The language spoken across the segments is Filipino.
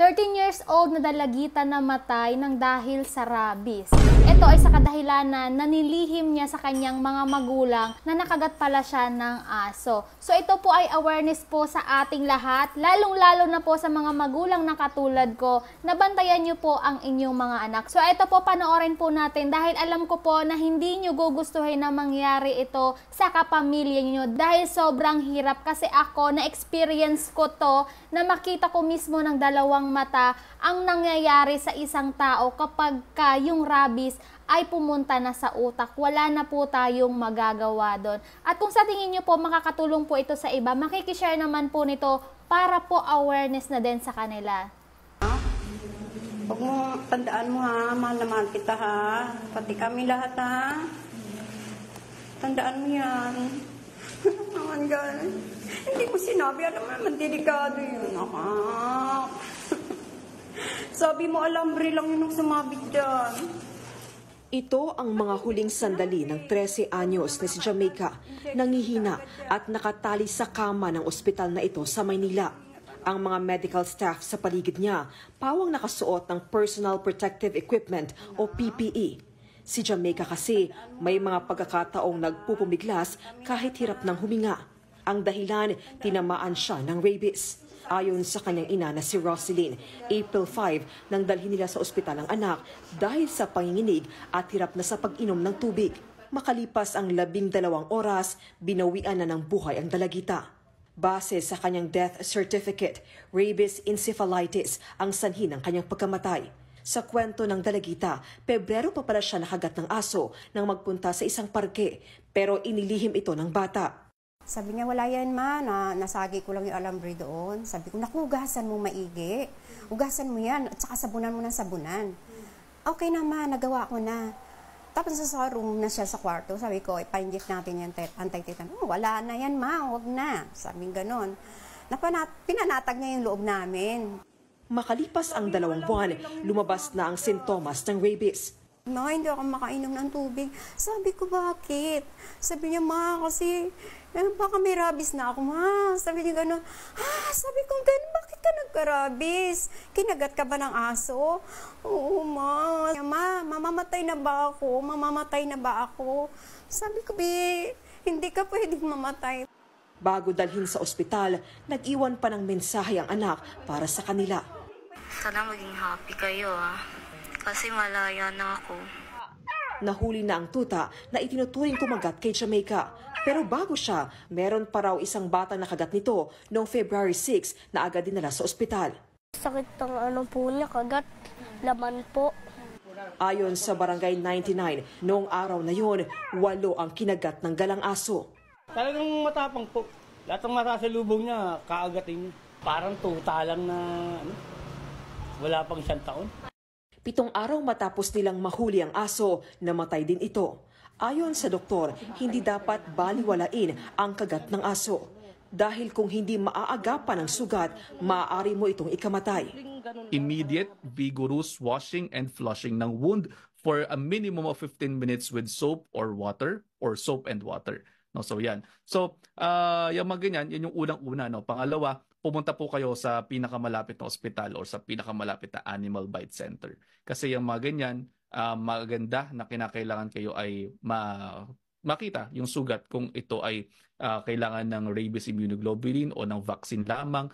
13 years old na dalagita na matay ng dahil sa rabies. Ito ay sa kadahilanan na nilihim niya sa kanyang mga magulang na nakagat pala siya ng aso. So ito po ay awareness po sa ating lahat, lalong-lalo na po sa mga magulang na katulad ko, na bantayan niyo po ang inyong mga anak. So ito po, panoorin po natin dahil alam ko po na hindi niyo gugustuhin na mangyari ito sa kapamilya niyo dahil sobrang hirap. Kasi ako, na-experience ko to, na makita ko mismo ng dalawang mata ang nangyayari sa isang tao kapag yung rabies ay pumunta na sa utak. Wala na po tayong magagawa doon. At kung sa tingin nyo po makakatulong po ito sa iba, makikishare naman po nito para po awareness na din sa kanila. Huwag mo, tandaan mo ha, mahal na mahal kita ha. Pati kami lahat ha. Tandaan mo yan. Naman ganun. Hindi ko sinabi, alam mo naman, delikado yun. Sabi mo, alambre lang yun ang sumabit dyan. Ito ang mga huling sandali ng 13 anyos na si Jamaica, nangihina at nakatali sa kama ng ospital na ito sa Maynila. Ang mga medical staff sa paligid niya, pawang nakasuot ng Personal Protective Equipment o PPE. Si Jamaica kasi may mga pagkakataong nagpupumiglas kahit hirap ng huminga. Ang dahilan, tinamaan siya ng rabies. Ayon sa kanyang ina na si Roselyn, April 5 nang dalhin nila sa ospital ang anak dahil sa panginginig at hirap na sa pag-inom ng tubig. Makalipas ang 12 oras, binawian na ng buhay ang dalagita. Base sa kanyang death certificate, rabies encephalitis ang sanhi ng kanyang pagkamatay. Sa kwento ng dalagita, Pebrero pa pala siya nakagat ng aso nang magpunta sa isang parke, pero inilihim ito ng bata. Sabi niya, wala yan ma, nasagi ko lang yung alambre doon. Sabi ko, naku, ugasan mo maigi. Ugasan mo yan, at saka sabunan mo ng sabunan. Okay na ma, nagawa ko na. Tapos sa room na siya sa kwarto, sabi ko, ipa-inject natin yung anti-tetanus. Wala na yan ma, huwag na. Sabi ganon. Pinanatag niya yung loob namin. Makalipas ang 2 buwan, lumabas na ang sintomas ng rabies. Ma, hindi ako makainom ng tubig. Sabi ko, bakit? Sabi niya, ma, kasi baka may rabies na ako, ma. Sabi niya gano'n. Sabi ko, gano'n, bakit ka nagka-rabies? Kinagat ka ba ng aso? Oo, ma. Ma, mamamatay na ba ako? Mamamatay na ba ako? Sabi ko, hindi ka pwedeng mamatay. Bago dalhin sa ospital, nag-iwan pa ng mensahe ang anak para sa kanila. Sana maging happy kayo kasi malaya na ako. Nahuli na ang tuta na itinuturing kumagat kay Jamaica. Pero bago siya, meron pa raw isang batang nakagat nito noong February 6 na agad dinala sa ospital. Sakit ng po niya, kagat, laman po. Ayon sa Barangay 99, noong araw na yon, 8 ang kinagat ng galang aso. Talagang matapang po. Lahat ng matasalubong niya, kaagatin niya. Parang tuta lang na wala pang 1 taon. 7 araw matapos nilang mahuli ang aso, namatay din ito. Ayon sa doktor, hindi dapat baliwalain ang kagat ng aso. Dahil kung hindi maaagapan ang sugat, maaari mo itong ikamatay. Immediate, vigorous washing and flushing ng wound for a minimum of 15 minutes with soap or water or soap and water. No, so yan. So, yung mga ganyan, yun yung unang-una. No? Pangalawa, pumunta po kayo sa pinakamalapit na ospital o sa pinakamalapit na animal bite center. Kasi yung mga ganyan, maganda na kinakailangan kayo ay makita yung sugat kung ito ay kailangan ng rabies immunoglobulin o ng vaccine lamang.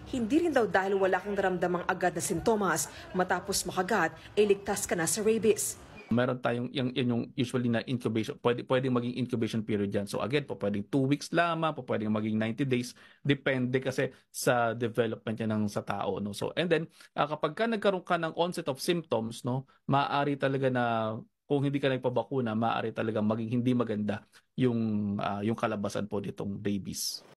Hindi rin daw dahil wala kang naramdamang agad na sintomas, matapos makagat, ligtas ka na sa rabies. Meron tayong yung usually na incubation, pwedeng maging incubation period yan. So again, pwedeng 2 weeks lamang, pwedeng maging 90 days, depende kasi sa development niya sa tao, no. So and then kapag ka nagkaroon ka ng onset of symptoms, no, maaari talaga na kung hindi ka nagpabakuna, maaari talaga maging hindi maganda yung kalabasan po nitong rabies.